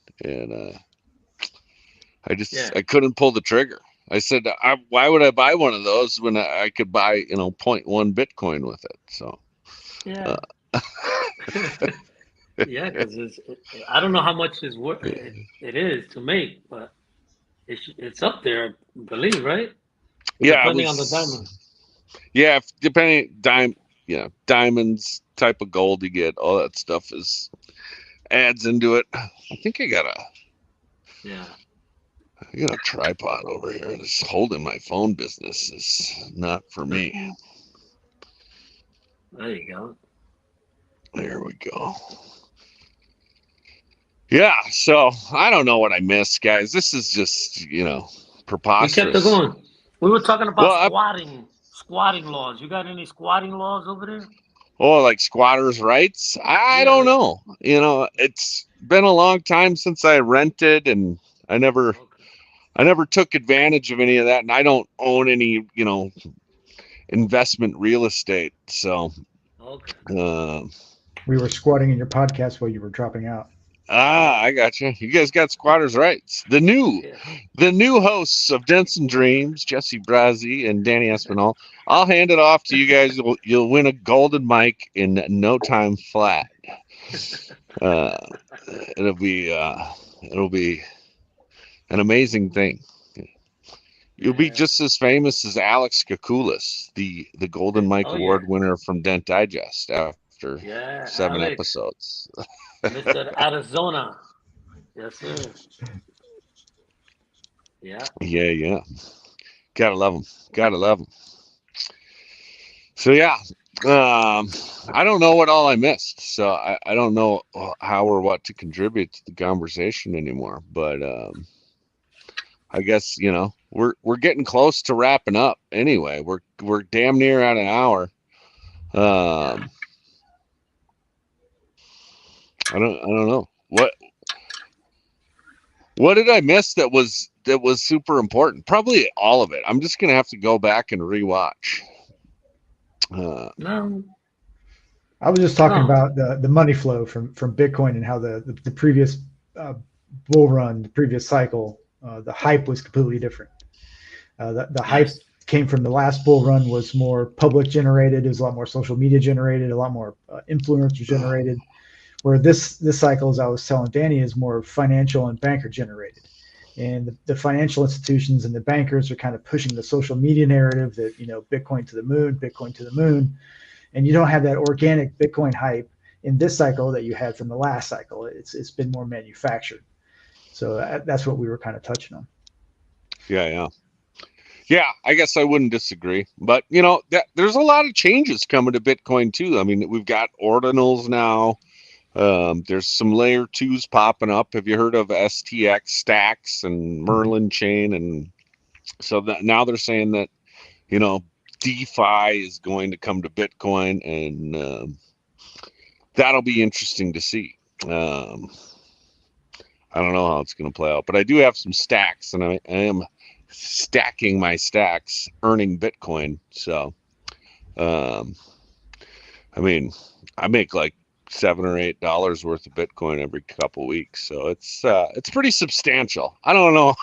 Yeah. I couldn't pull the trigger. I said, why would I buy one of those when I could buy 0.1 Bitcoin with it? So Yeah. Yeah, because I don't know how much it is to make, but it's up there, I believe, right? yeah, it Depending on the was. diamond. Yeah, depending diamonds, type of gold you get, all that stuff adds into it. I think I got a tripod over here. Just holding my phone business is not for me. There you go. There we go. Yeah, so I don't know what I missed, guys. This is just, We preposterous. kept it going. We were talking about Well, squatting laws. You got any squatting laws over there? like squatters' rights? I Yeah, don't know. It's been a long time since I rented, and I never took advantage of any of that, and I don't own any, investment real estate. So, Okay. We were squatting in your podcast while you were dropping out. I got you. You guys got squatters' rights. The new hosts of Dents and Dreams, Jesse Brause and Danny Espinal. I'll hand it off to you guys. You'll win a golden mic in no time flat. It'll be an amazing thing. You'll be just as famous as Alex Kakoulis, the Golden Mike Award winner from Dent Digest after 7 Alex, episodes. Mr. Arizona. Yes, sir. Yeah. Yeah. Gotta love him. So yeah, I don't know what all I missed. So I don't know how or what to contribute to the conversation anymore. But I guess we're getting close to wrapping up. Anyway, we're damn near at an hour. I don't know what did I miss that was super important. Probably all of it. I'm just gonna have to go back and rewatch. No. I was just talking about the money flow from Bitcoin and how the previous bull run, the previous cycle, the hype was completely different. The hype came from the last bull run was more public generated. It was a lot more social media generated, a lot more influencer generated. Where this cycle, as I was telling Danny, is more financial and banker generated. And the financial institutions and the bankers are kind of pushing the social media narrative that, Bitcoin to the moon. And you don't have that organic Bitcoin hype in this cycle that you had from the last cycle. It's been more manufactured. So that's what we were kind of touching on. Yeah, I guess I wouldn't disagree. But, there's a lot of changes coming to Bitcoin, too. I mean, we've got ordinals now. There's some layer 2s popping up. Have you heard of STX stacks and Merlin chain? And so now they're saying that, DeFi is going to come to Bitcoin, and that'll be interesting to see. I don't know how it's going to play out, but I do have some stacks, and I am stacking my stacks, earning Bitcoin. So, I mean, I make like $7 or $8 worth of Bitcoin every couple weeks, so it's pretty substantial. I don't know.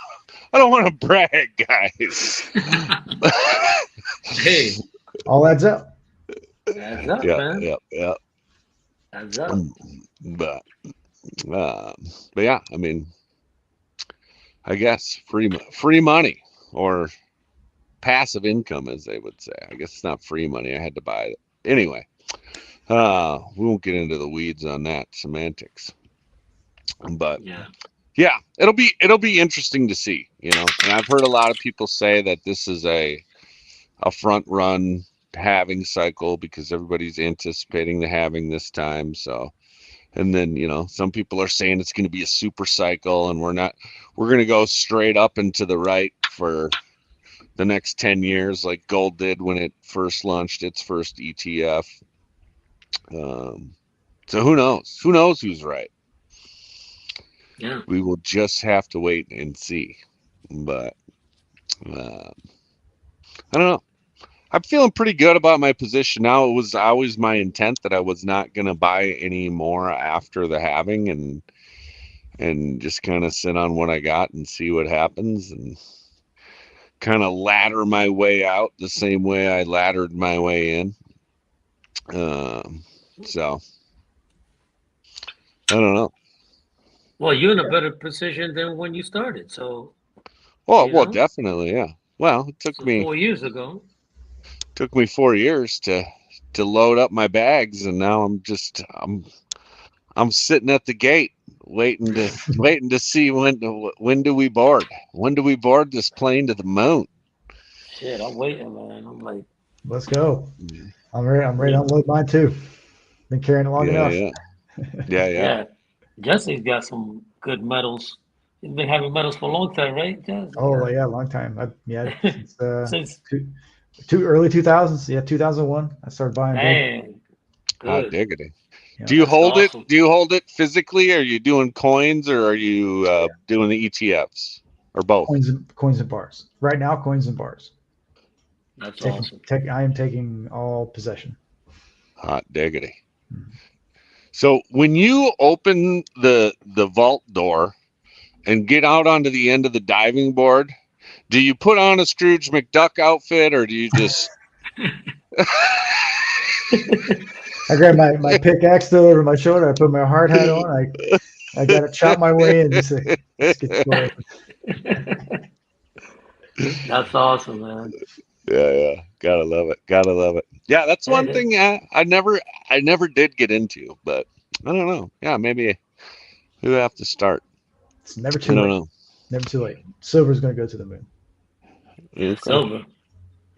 I don't want to brag, guys. Hey, all adds up. Adds up, man. Yeah. Adds up. But yeah, I mean, I guess free money or passive income, as they would say. I guess it's not free money. I had to buy it anyway. We won't get into the weeds on that semantics, but yeah, it'll be interesting to see, and I've heard a lot of people say that this is a front run halving cycle because everybody's anticipating the halving this time. So And then, some people are saying it's going to be a super cycle, and we're going to go straight up and to the right for the next 10 years, like gold did when it first launched its first ETF. So who knows? Who knows who's right? Yeah. We will just have to wait and see. But I don't know. I'm feeling pretty good about my position now. It was always my intent that I was not going to buy any more after the halving, and just kind of sit on what I got and see what happens, and kind of ladder my way out the same way I laddered my way in. So I don't know. Well, you're in a better position than when you started. So, Well, definitely, yeah. Well, it took so me 4 years ago. 4 years to load up my bags, and now I'm sitting at the gate waiting to see when do we board? When do we board this plane to the moon? Shit, I'm waiting, man. I'm like, Let's go. I'm ready to unload mine too. Been carrying it long enough. Yeah. Jesse's got some good medals. He's been having medals for a long time, right, Jesse? Oh yeah, long time. Since Since early 2000s. Yeah, 2001. I started buying gold. dang, Hot good. diggity. Yeah. Do you That's hold awesome. it? Do you hold it physically? Or are you doing coins, or are you doing the ETFs, or both? Coins and bars. Right now, coins and bars. That's awesome. I am taking all possession. Hot diggity. So when you open the vault door and get out onto the end of the diving board, do you put on a Scrooge McDuck outfit, or do you just I grab my pickaxe still over my shoulder. I put my hard hat on. I got to chop my way in. Just to, let's get the door open. That's awesome, man. Yeah. Gotta love it. Yeah, that's one thing I never did get into, but I don't know. Yeah, maybe we have to start. It's never too late. I don't know. Never too late. Silver's going to go to the moon. Okay. Silver.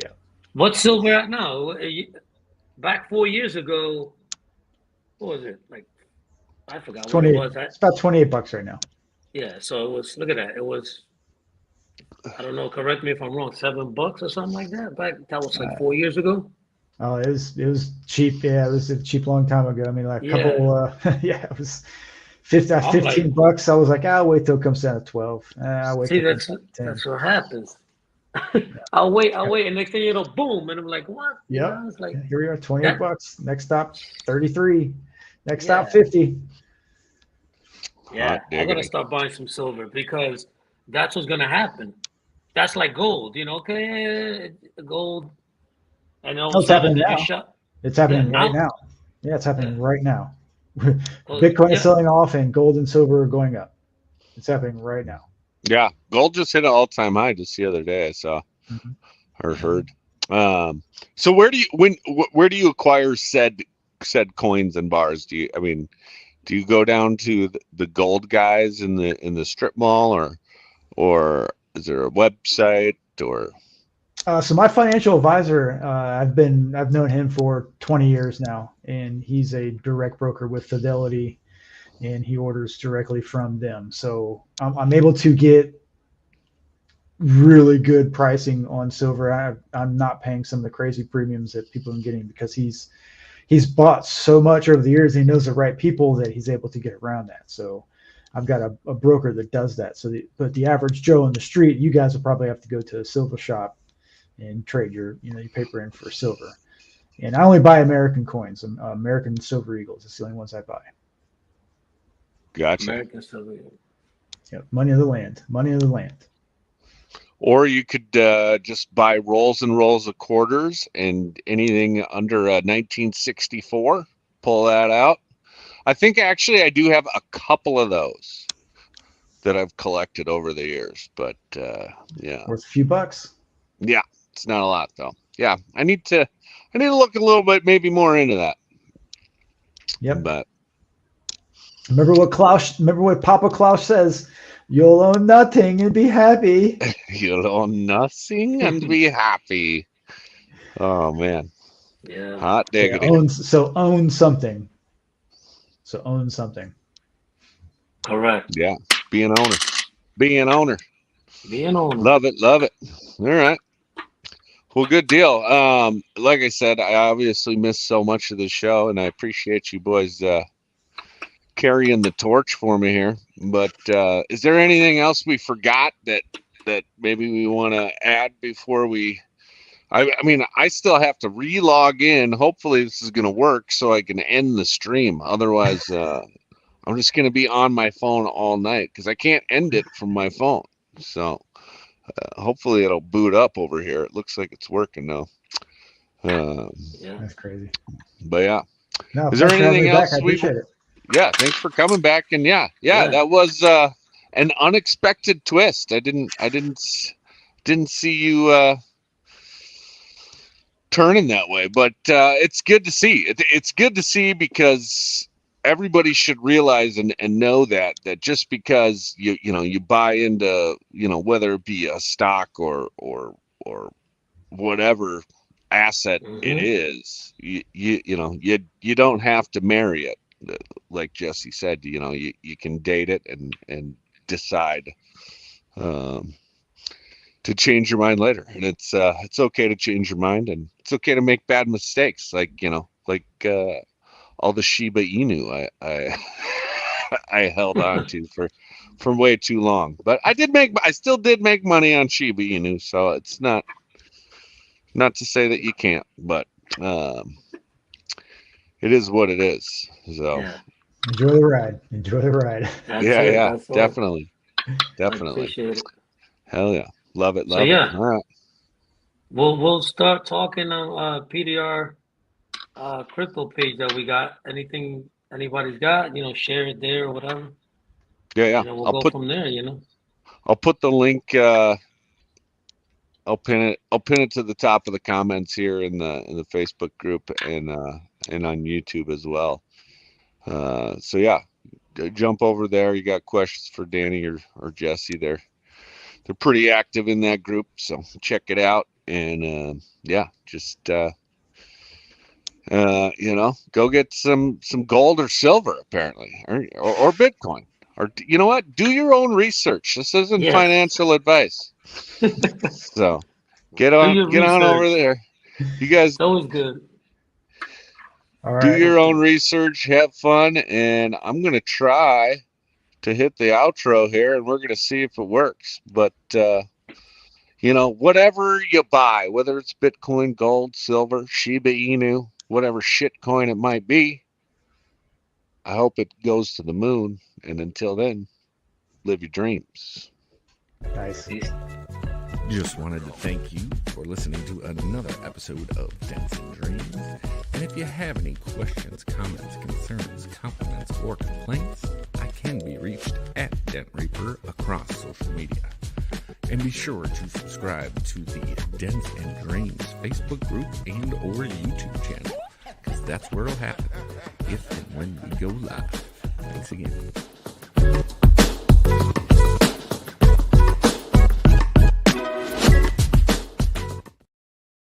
Yeah. What's silver at now? Back 4 years ago, what was it? Like, I forgot what it was. It's about $28 right now. Yeah, so it was, look at that. It was, I don't know, correct me if I'm wrong, $7 or something like that. That was like 4 years ago. Oh, it was cheap. Yeah, it was a cheap long time ago. I mean, like a couple. It was $15. I was like, I'll wait till it comes down to 12. I'll wait. See, that's what happens. I'll wait, and next thing you know, boom, and I'm like, what? Yeah, it's like, here we are, $28. Next stop, 33. Next stop, 50. Yeah, I'm gonna start buying some silver because that's what's gonna happen. That's like gold, okay, gold. And all of a sudden, it's happening right now. Yeah, it's happening right now. Bitcoin is selling off, and gold and silver are going up. It's happening right now. Yeah, gold just hit an all-time high just the other day. I saw or heard. So where do you acquire said coins and bars? Do you go down to the gold guys in the strip mall, or is there a website, or? So my financial advisor, I've known him for 20 years now, and he's a direct broker with Fidelity, and he orders directly from them. So I'm able to get really good pricing on silver. I'm not paying some of the crazy premiums that people are getting because he's bought so much over the years. And he knows the right people that he's able to get around that. So I've got a broker that does that. But the average Joe in the street, you guys will probably have to go to a silver shop and trade your paper in for silver. And I only buy American coins, American Silver Eagles. It's the only ones I buy. Gotcha. American Silver Eagles. Yep, money of the land. Or you could just buy rolls and rolls of quarters, and anything under 1964, pull that out. I think actually I do have a couple of those that I've collected over the years, but yeah, worth a few bucks. Yeah, it's not a lot though. Yeah, I need to look a little bit maybe more into that. Yep. But remember what Papa Klaus says. You'll own nothing and be happy. You'll own nothing and be happy. Oh man. Yeah. Hot diggity. Own something. So own something. Correct. Yeah, be an owner. Be an owner. Be an owner. Love it. Love it. All right. Well, good deal. Like I said, I obviously missed so much of the show, and I appreciate you boys carrying the torch for me here. But is there anything else we forgot that maybe we want to add before we? I mean, I still have to re-log in. Hopefully, this is going to work so I can end the stream. Otherwise, I'm just going to be on my phone all night because I can't end it from my phone. So hopefully it'll boot up over here. It looks like it's working now. Yeah. That's crazy. But yeah. No, Is there thanks for having anything me back. else I appreciate it. Yeah, thanks for coming back. And yeah, that was an unexpected twist. I didn't see you turning that way, but it's good to see. It's good to see because everybody should realize and know that just because you buy into, whether it be a stock or whatever asset it is, you don't have to marry it. Like Jesse said, you can date it and decide to change your mind later. And it's okay to change your mind, and it's okay to make bad mistakes. Like all the Shiba Inu I held on to for way too long. But I still did make money on Shiba Inu, so it's not to say that you can't, but it is what it is. So Yeah. Enjoy the ride. Enjoy the ride. That's yeah, it. yeah, That's all. definitely. I appreciate it. Hell yeah. Love it, So love yeah, it. All right. we'll start talking on PDR crypto page that we got. Anything anybody's got, share it there or whatever. Yeah. We'll go from there. I'll put the link. I'll pin it to the top of the comments here in the Facebook group and on YouTube as well. So yeah, jump over there. You got questions for Danny or Jesse? They're pretty active in that group, so check it out. And just go get some gold or silver, apparently, or Bitcoin, or you know what? Do your own research. This isn't financial advice. So get on over there. You guys, it's always good. All right. do your own research, have fun, and I'm gonna try to hit the outro here, and we're gonna see if it works. But whatever you buy, whether it's Bitcoin, gold, silver, Shiba Inu, whatever shit coin it might be, I hope it goes to the moon. And until then, live your dreams. Nice. Just wanted to thank you for listening to another episode of Dents and Dreams. And if you have any questions, comments, concerns, compliments, or complaints, I can be reached at Dent Reaper across social media. And be sure to subscribe to the Dents and Dreams Facebook group and or YouTube channel, because that's where it'll happen if and when we go live. Thanks again.